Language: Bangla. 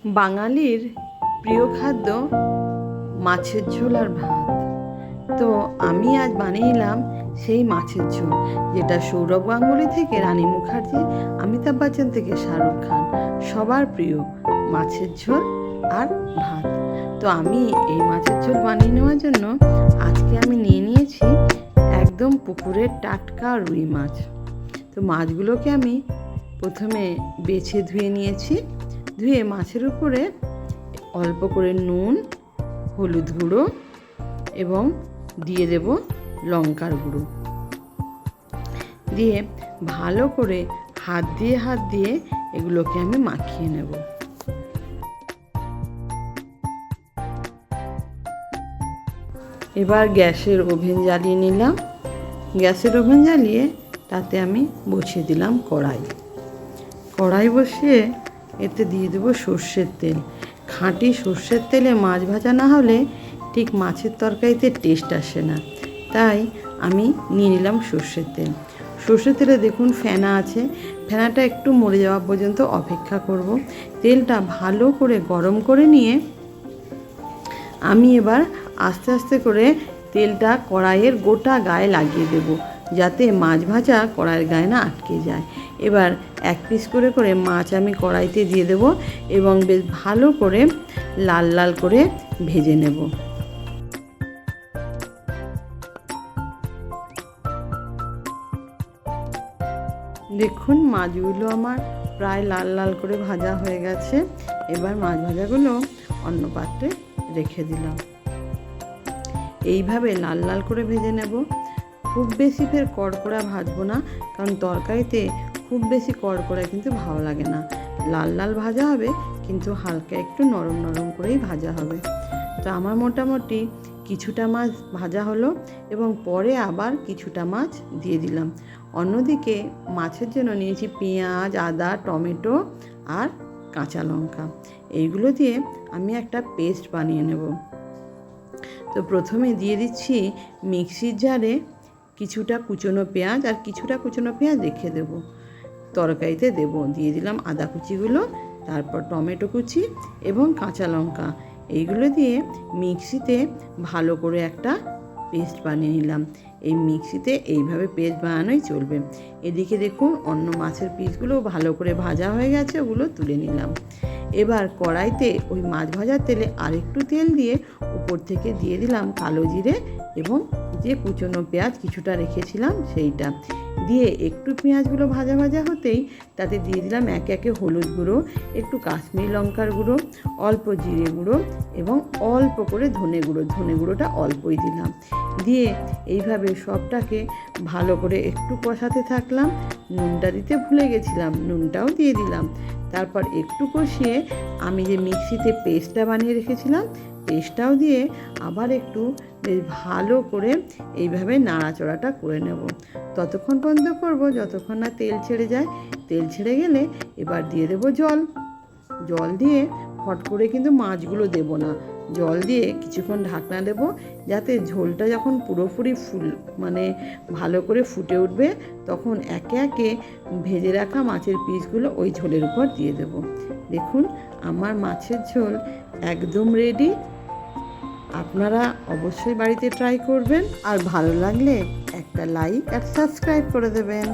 বাঙালির প্রিয় খাদ্য মাছের ঝোল আর ভাত। তো আমি আজ বানিয়ে নিলাম সেই মাছের ঝোল, যেটা সৌরভ গাঙ্গুলি থেকে রানী মুখার্জি, অমিতাভ বচ্চন থেকে শাহরুখ খান, সবার প্রিয় মাছের ঝোল আর ভাত। তো আমি এই মাছের ঝোল বানিয়ে নেওয়ার জন্য আজকে আমি নিয়ে নিয়েছি একদম পুকুরের টাটকা রুই মাছ। তো মাছগুলোকে আমি প্রথমে বেছে ধুয়ে নিয়েছি। ধুয়ে মাছের উপরে অল্প করে নুন, হলুদ গুঁড়ো এবং দিয়ে দেব লঙ্কার গুঁড়ো, দিয়ে ভালো করে হাত দিয়ে এগুলোকে আমি মাখিয়ে নেব। এবার গ্যাসের ওভেন জ্বালিয়ে নিলাম। গ্যাসের ওভেন জ্বালিয়ে তাতে আমি বসিয়ে দিলাম কড়াই বসিয়ে এতে দিয়ে দেবো সর্ষের তেল। খাঁটি সর্ষের তেলে মাছ ভাজা না হলে ঠিক মাছের তরকারিতে টেস্ট আসে না, তাই আমি নিয়ে নিলাম সর্ষের তেল। সর্ষের তেলে দেখুন ফেনা আছে, ফেনাটা একটু মরে যাওয়া পর্যন্ত অপেক্ষা করব। তেলটা ভালো করে গরম করে নিয়ে আমি এবার আস্তে আস্তে করে তেলটা কড়াইয়ের গোটা গায়ে লাগিয়ে দেব, যাতে মাছ ভাজা কড়াইয়ের গায়ে না আটকে যায়। এবার এক পিস করে করে মাছ আমি কড়াইতে দিয়ে দেব এবং বেশ ভালো করে লাল লাল করে ভেজে নেব। দেখুন মাছগুলো আমার প্রায় লাল লাল করে ভাজা হয়ে গেছে। এবার মাছ ভাজাগুলো অন্য পাত্রে রেখে দিলাম। এইভাবে লাল লাল করে ভেজে নেব। খুব বেশি ফের কড়কড়া ভাজবো না, কারণ তরকারিতে খুব বেশি কড়কড়া কিন্তু ভালো লাগে না। লাল লাল ভাজা হবে, কিন্তু হালকা একটু নরম নরম করেই ভাজা হবে। তো আমার মোটামুটি কিছুটা মাছ ভাজা হলো এবং পরে আবার কিছুটা মাছ দিয়ে দিলাম। অন্যদিকে মাছের জন্য নিয়েছি পেঁয়াজ, আদা, টমেটো আর কাঁচা লঙ্কা। এইগুলো দিয়ে আমি একটা পেস্ট বানিয়ে নেব। তো প্রথমে দিয়ে দিচ্ছি মিক্সির জারে কিছুটা কুচনো পেঁয়াজ, আর কিছুটা কুচনো পেঁয়াজ রেখে দেবো, তরকারিতে দেব। দিয়ে দিলাম আদা কুচিগুলো, তারপর টমেটো কুচি এবং কাঁচা লঙ্কা। এইগুলো দিয়ে মিক্সিতে ভালো করে একটা পেস্ট বানিয়ে নিলাম। এই মিক্সিতে এইভাবে পেস্ট বানানোই চলবে। এদিকে দেখুন অন্য মাছের পিসগুলো ভালো করে ভাজা হয়ে গেছে, ওগুলো তুলে নিলাম। এবার কড়াইতে ওই মাছ ভাজার তেলে আরেকটু তেল দিয়ে উপর থেকে দিয়ে দিলাম কালো জিরে এবং যে কুচনো পেঁয়াজ কিছুটা রেখেছিলাম সেইটা দিয়ে একটু পেঁয়াজগুলো ভাজা ভাজা হতেই তাতে দিয়ে দিলাম একে একে হলুদ গুঁড়ো, একটু কাশ্মীরি লঙ্কার গুঁড়ো, অল্প জিরে গুঁড়ো এবং অল্প করে ধনে গুঁড়োটা অল্পই দিলাম। দিয়ে এইভাবে সবটাকে ভালো করে একটু কষাতে থাকলাম। নুনটা দিতে ভুলে গেছিলাম, নুনটাও দিয়ে দিলাম। তারপর একটু কষিয়ে আমি যে মিক্সিতে পেস্টটা বানিয়ে রেখেছিলাম পেস্টটাও দিয়ে আবার একটু বেশ ভালো করে এইভাবে নাড়াচড়াটা করে নেব। ততক্ষণ পর্যন্ত করব যতক্ষণ না তেল ছেড়ে যায়। তেল ছেড়ে গেলে এবার দিয়ে দেবো জল দিয়ে ফট করে কিন্তু মাছগুলো দেব না, জল দিয়ে কিছুক্ষণ ঢাকনা দেব, যাতে ঝোলটা যখন পুরোপুরি ভালো করে ফুটে উঠবে তখন একে একে ভেজে রাখা মাছের পিসগুলো ওই ঝোলের উপর দিয়ে দেব। দেখুন আমার মাছের ঝোল একদম রেডি। আপনারা অবশ্যই বাড়িতে ট্রাই করবেন, আর ভালো লাগলে একটা লাইক আর সাবস্ক্রাইব করে দেবেন।